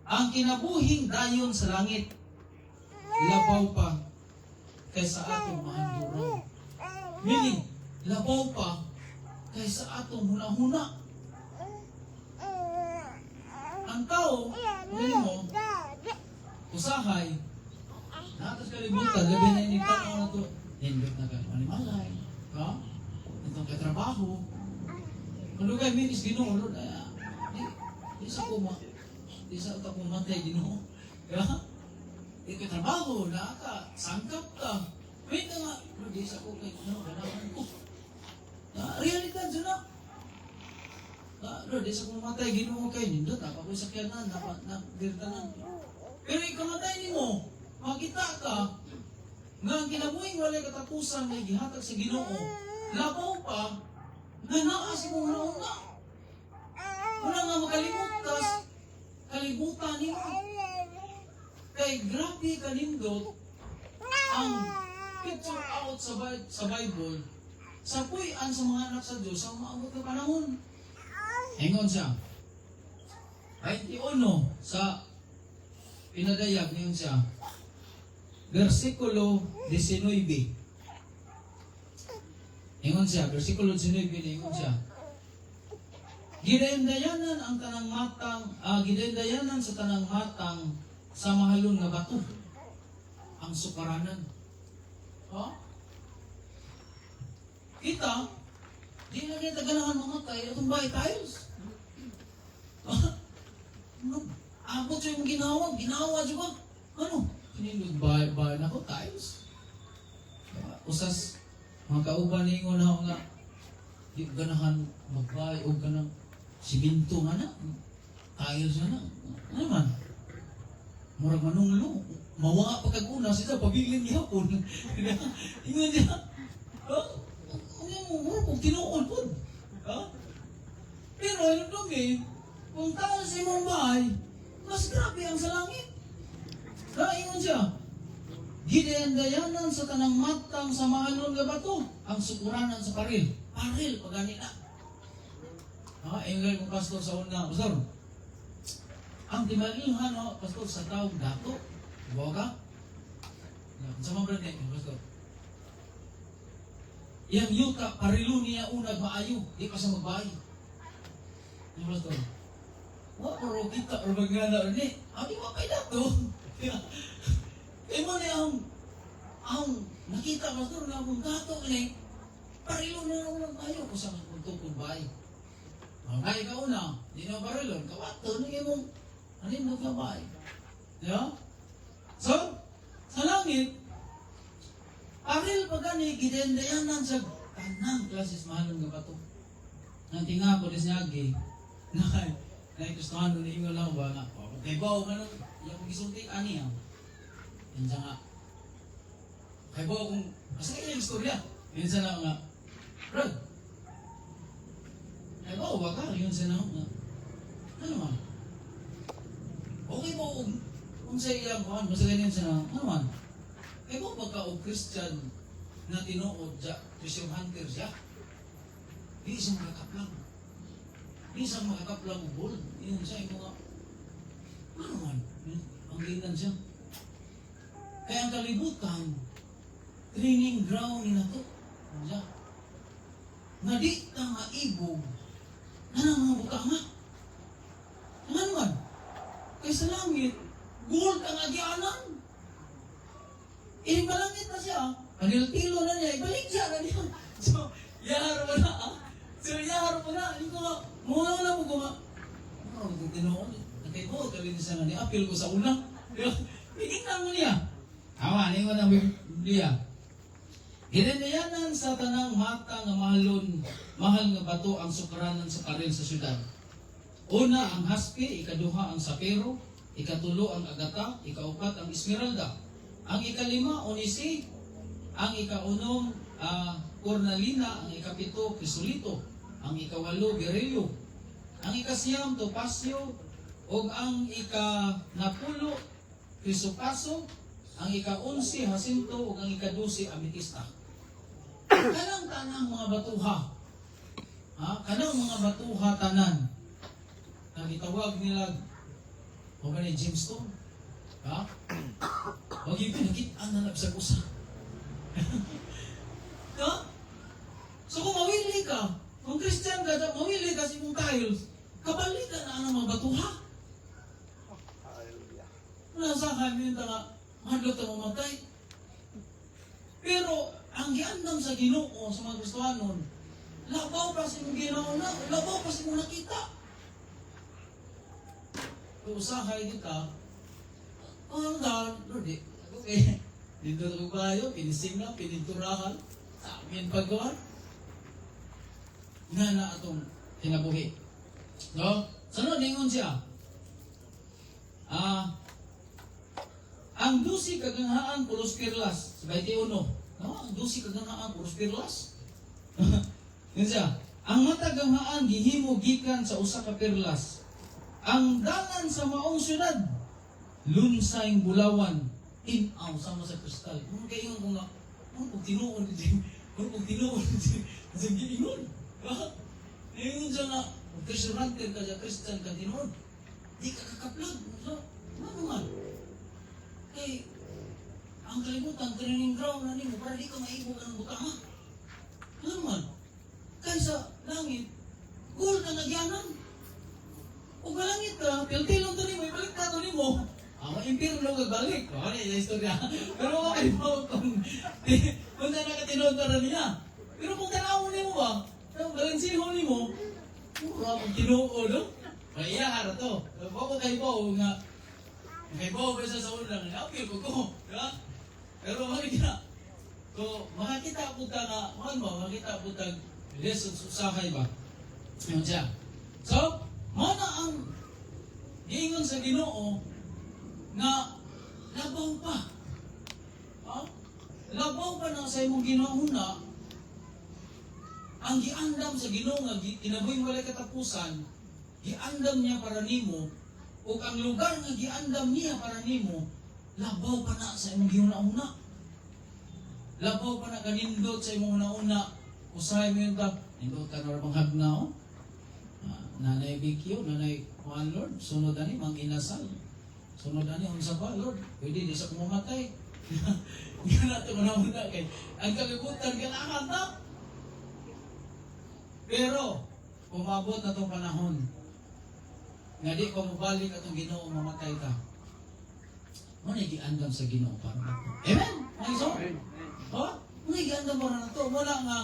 ang kinabuhing dayon sa langit, labaw pa kaysa atong mahanduraw. Meaning, labaw pa kaysa atong huna-huna. Ang tao, mo, usahay, natas kalibutan, labi na inikanaw na ito, hindot na ka manimalay, ha? Itong katrabaho. Ano kay minis Ginoo, Lord, di sa kuma, di sa utak matay Ginoo. Ha? Di ka trabaho, sangkap ka. Wait na nga, Lord, di sa ko kay Ginoo, ganahan ko. Realidad dyan na. Lord, di sa kumatay, Ginoo kay nindot, napakoy sakyanan, napagirtanan. Pero ikamatay ni mo, makita ka, nga ang kinabuhing walay katapusan na gihatag sa Ginoo, labaw pa, nga naasi mo una. Wala nga makalimutas, kalibutan ni mo. Kay grabe kanindot, ang picture out sa Bible, sa puyan sa mga anak sa Diyos, ang maabot na panahon. Hingon siya. 21 sa pinadayag niyon siya. Versikulo 19. Hingon siya, versikulo 19 hingon siya. Gidayandayanan ang tanang matang, gidayandayanan sa tanang matang sa mahalon nga bato. Ang sukaranan. Kita, di na kita ganahan mamatay, itong bahay tiles. Abot siya yung ginawa siya ba? Ano? Pinindog bahay na ko, tiles. Usas, mga kauban ninyo na ako nga, di ganahan magbahay o ganang siminto nga na, tiles nga na. Ano man? Murag manunglo, mawa pagkaguna sila, pabilin niya po. Ingon niya, kung tinuon po. Pero ano dumi, kung taon sa imong bahay, mas grabe ang sa langit. Ingon siya, gidayandayanan sa tanang matang sa mahalon nga bato, ang sukuranan sa paril. Paril, pagani na. Ingay kong pastor sa una, pastor, ang timalilhan, pastor, sa taong dato, bawa ka? Sa mga brand name, pastor. Yang yuta, parilo niya unag maayo, di pa sa magbahay. Yung pastor, pero kita, or magana, ni, abi mo kay dato. Kaya mo na ang nakita, pastor, na akong dato, ni, parilo niya unag maayo, kung sa magtutong bahay. Kaya ka una, di na parilon, kawato, nagay mong, anin mo ka bahay. Diba? So, sa langit, paril pa gani, gidendayanan sa tanang klases mahalong nga bato. Nanti nga po disnyagi, naikustahan nun inyo lang ba nga, kay bawo ka nun, yung gisulti, ani yan. Yan siya nga. Kay bawo kung, kasi kaya yung istorya, yun siya na nga, Brad, kay bawo ba ka? Yun siya na nga, ano man? Okay po, kung sa iyang kuhan, basta ganyan siya na, ano man? Kaya mo baka o Christian na tinuod siya, Christian hunter siya, di isang makakaplang. Di isang makakaplang ubol. Yun siya, yung mga, ano man, ang ginan siya. Kaya ang kalibutan, training ground nila to. Ano siya? Nga di ta nga ibog, na mga butanga. Ano man? Kaya sa langit, gold ang agyanan. Balangit na siya, panil-tilo na niya, ibalik siya na niya. So, yahar mo na, yahar mo na. Hindi ko nga, muna na mo ko nga. Tinoon, nakaibo, kali niya siya na niya, apil ko sa una. Higit mo niya. Awa, niyo na Biblia. Ginanayanan sa tanang mata nga mahal nga bato ang sukaranan sa paril sa syudad. Una ang haspe, ikaduha ang sapero, ikatulo ang agata, ikaupat ang esmeralda. Ang ikalima, onisi, ang ikaunom, cornalina, ang ikapito, krisolito, ang ikawalo, berylyo, ang ikasiyam, topasyo, o ang ikanapulo, krisopraso, ang ika-11 hasinto ug ang ika-12 ametista. Kanang tanang mga batuha. Kanang mga batuha tanan. Na gitawag nila o ba ni gemstone? Wag yung pinakit-an na nabsag-usa. So kung mawili ka, kung Christian ka, mawili ka sa imong tiles, kabalikan na ang mga batuha. Nasa kami yung tanga, madlot ang mamatay. Pero, ang giandam sa Ginoo sa mga Kristohanon, labaw pa sa imong Ginoo na, labaw pa sa imong nakita. Kung usahay kita, ang dahil, Lord, okay, dito na kayo, pinising na, pininturahan, sa amin paggawa. Nga na atong kinabuhi. No? Sunod, ningon siya. Ang 12 kaganghaan pulos pirlas. Sa 21. No? Ang 12 kaganghaan pulos pirlas. Yun siya. Ang mataganghaan gihimo gikan sa usa ka pirlas. Ang dalan sa maong syudad, lunsayng bulawan, tinaw sama sa kristal. Kung kayo kung nga, kung tinuon din, kung tinuon din, sa giingon. Ngayon siya na, Christianante ka siya, Christian ka tinuon. Di ka kakaplag. So, ano man? Kay, ang kalibutan, training ground na nimo, para di ka maibog ang butama. Ano man? Kaya sa langit, gold na nagyanan. O malangit ka, piltilong to nimo, ibalik ka to nimo. Impirno magbalik. Ano yung istorya? Pero okay mo kung na nakatinod na niya. Pero kung tanawin mo ba, ang balansihon mo, pura kung tinuod, no? Kaya hara to. Bako kayo po, nga, kay po, besa sa ulang, okay po ko. Pero makikita, kung makakita po ta nga, makakita po ta, lesson susahay ba? Yun siya. So, mana ang giingon sa Ginoo na labaw pa. Labaw pa na sa imong ginahuna ang giandam sa Ginoo nga kinabuhing walay katapusan, giandam niya para nimo ug ang lugar nga giandam niya para nimo labaw pa na sa imong gihuna-una. Labaw pa na kanindot sa imong una-una. Usahay mo yun ta, nindot ka na bang hagnaw? Nanay Bikyo, nanay Juan Lord, sunod ani mang inasal. Sunod ani unsa ba Lord? Pwede di sa kumamatay. Gana to una kay ang kalibutan kailangan ta. Pero umabot na tong panahon nga di ko mabalik atong Ginoo mamatay ta. Mo ni giandam sa Ginoo para nato. Amen. Ay so. Mo ni giandam para nato wala nga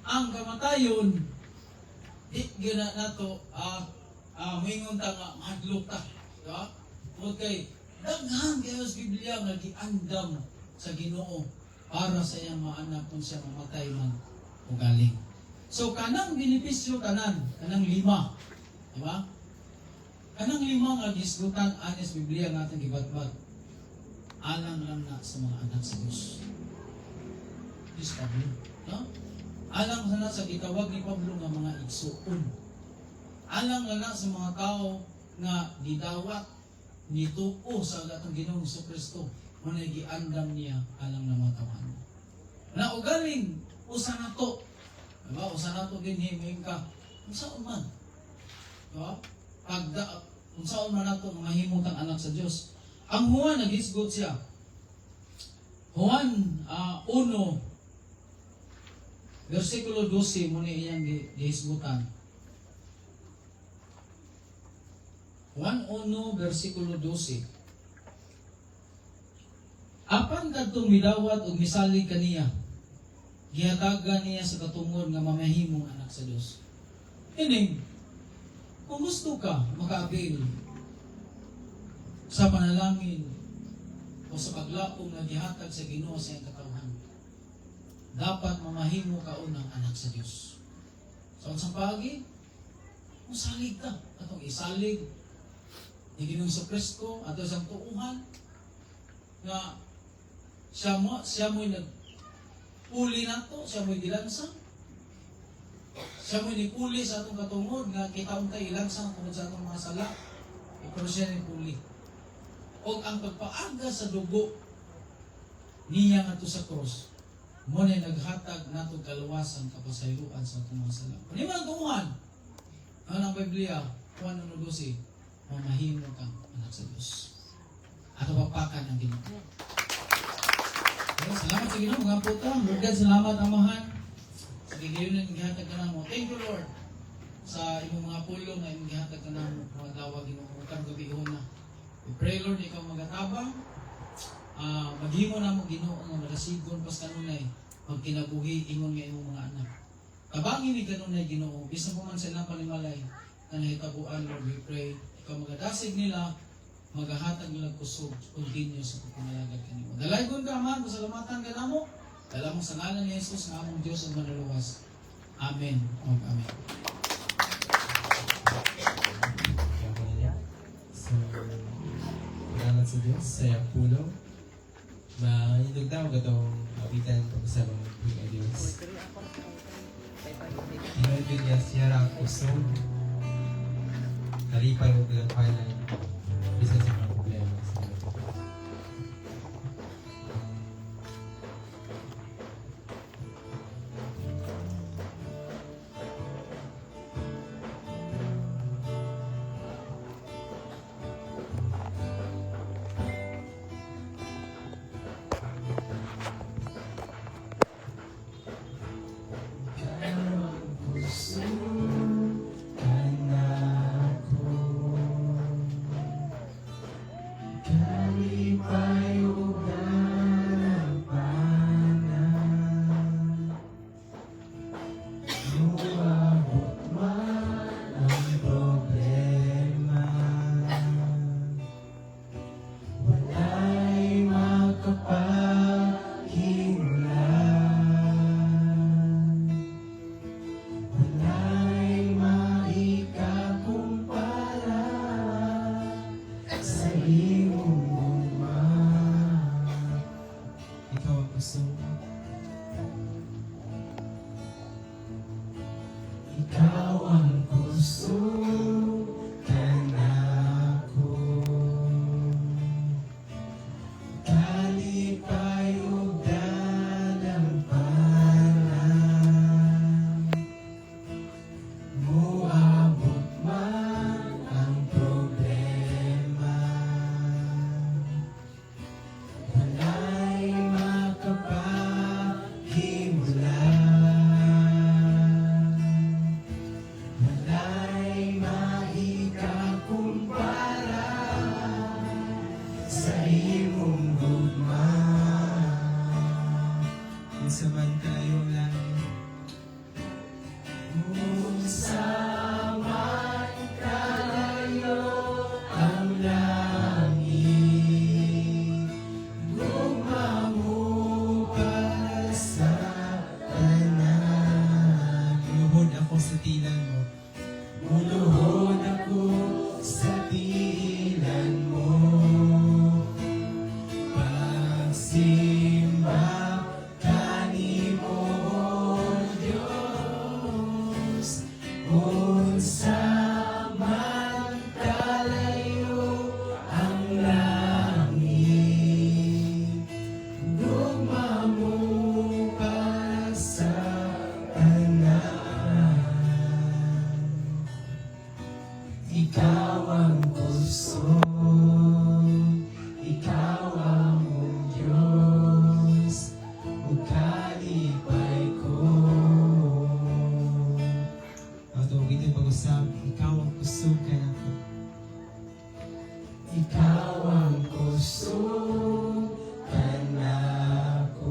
ang kamatayon di gina nato mingon ta nga mahadlok ta. Tungod kay daghan kayo sa Biblia nga giandam sa Ginoo para sa iyang mga anak kung siya mamatay man o galing. So kanang benepisyo tanan, kanang 5, di ba? Kanang 5 nga gisgutan anis Biblia nga atong gibatbat. Alang lang na sa mga anak sa Dios. Dios Pablo, no? Alang na sa gitawag ni Pablo nga mga igsuon. Alang na sa mga tao nga gidawat nituo sa atong Ginoong Kristo mo na giandam niya alang na mga tawahan. Na ugaling usa nato, diba? Usa nato din himing ka. Unsaon man? Diba? Unsaon man nato mga himutang anak sa Dios. Ang Juan nagisgot siya. Juan 1 versikulo 12 mo ni iyang gihisgutan. Juan 1 versikulo 12. Apan kadtong midawat ug misalig kaniya, gihatagan niya sa katungod nga mamahimong anak sa Dios. Ining, kung gusto ka makaapil sa panalangin o sa paglapong nga gihatag sa Ginoo sa iyang katawhan, dapat mamahimo ka unang anak sa Dios. So, sa pagi, musalig ka. Atong isalig ni Ginoong Kristo ato sa tuuhan nga siya mo'y nagpuli nato, siya mo'y gilansa. Siya mo'y nipuli sa atong katungod nga kita untay ilansa tungod sa atong mga sala. Pero siya rin puli. o ang pagpaaga sa dugo niya ngadto sa cross mo na naghatag nato kaluwasan kapasayloan sa atong mga sala. Kung man tuuhan, ang Biblia, Juan 1:12, mamahimo kang anak sa Diyos. Ato papakan ang Ginoo. Okay, salamat sa Ginoo, mga puta. Lord God, salamat amahan. Sa gigayon na gihatag ka namo. Thank you, Lord, sa imong mga pulong na imong gihatag ka namo mga dawag Ginoo utang gabi na. We pray, Lord, ikaw magatabang. Maghimo na mo Ginoo nga malasigon pas kanunay pagkinabuhi ingon nga imong mga anak. Tabangin ni kanunay Ginoo bisan pa man sa ilang panimalay na nahitabuan, Lord, we pray ikaw magadasig nila, magahatag nila kusog continue sa pagpangalagad kanimo. Dalaygon ka man, pasalamatan ka namo. Dala mo sa ngalan ni Jesus nga among Dios ang manluwas. Amen. Amen. So, salamat sa Diyos sa iyang pulong. Mahinag daw gatong abitan sa mga mga Diyos. Hinagin niya siya ang kusog. Kalipay mo bilang kailan. Bisa sa mga problema. Ikaw ang gusto ka na ko. Kalipay o dalampanan. Muabot man ang problema. Wala'y makapahimulan. Saman tayong langit. Saman tayo ang langit. Gugma mo para sa tanan. Lumuhod ako sa tilan mo. Lumuhod ako sa tilan mo. Pagsimba ikaw ang gusto, ikaw ang Diyos, ukalipay ko. Ito, ito yung pag-usap, ikaw ang gusto ka na ko. Ikaw ang gusto ka na ko.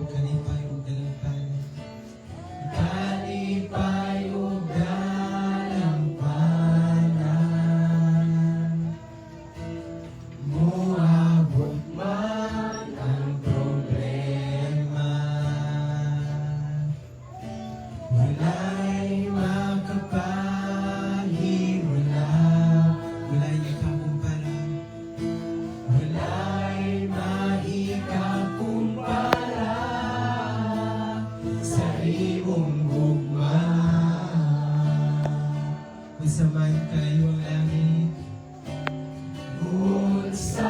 Kalipay o dalampanan. Kalipay o muabot man ang problema. Wala'y makapahimulan. Wala'y ikakumpara. Wala'y maikakumpara sa iyong gugma. Masaman kayo ang langit. Sa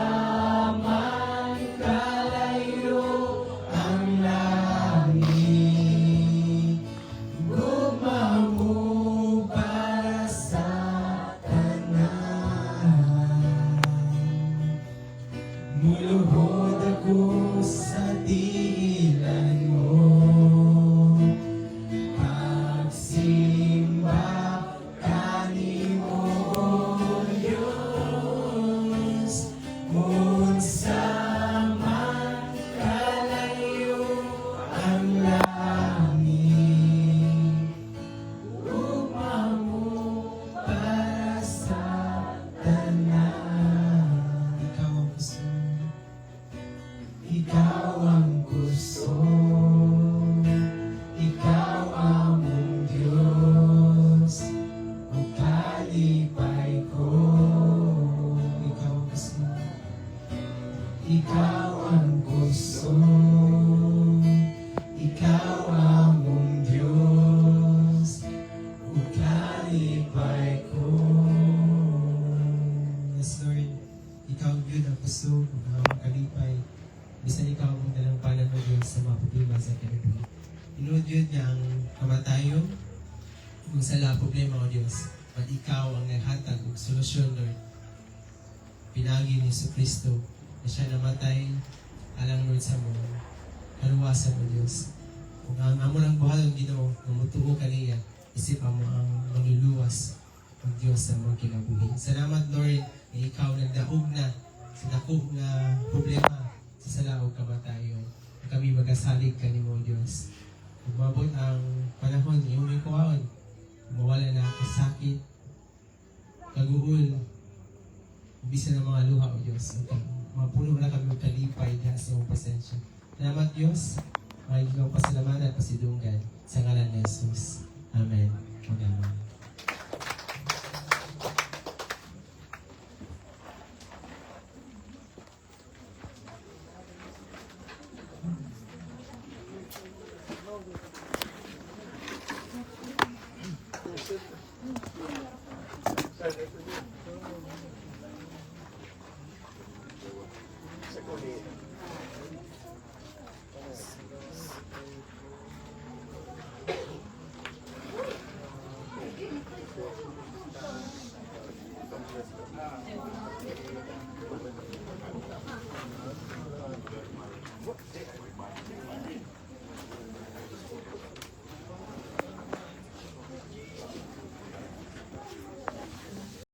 niya ang kamatayon kung sala problema o Diyos. At ikaw ang naghatag og solusyon, Lord. Pinagi ni Kristo na siya namatay alang Lord sa mo. Kaluwasan mo Diyos. Kung ang amo lang buhaton Ginoo, mamutuo ka niya, isip mo ang manluluwas ng Diyos sa mga kinabuhi. Salamat Lord na ikaw nagdaog na sa dako nga problema sa sala o kamatayon. Kami magasalig ka ni mo Diyos. Umabot ang panahon, iyong may kuwaon, mawala na kasakit, kaguol, bisa ng mga luha o Diyos. Mapuno na kami kalipay dahil sa iyong presensya. Salamat Diyos, mga ikaw pasalamatan at pasidunggan sa ngalan ni Jesus. Amen. Amen.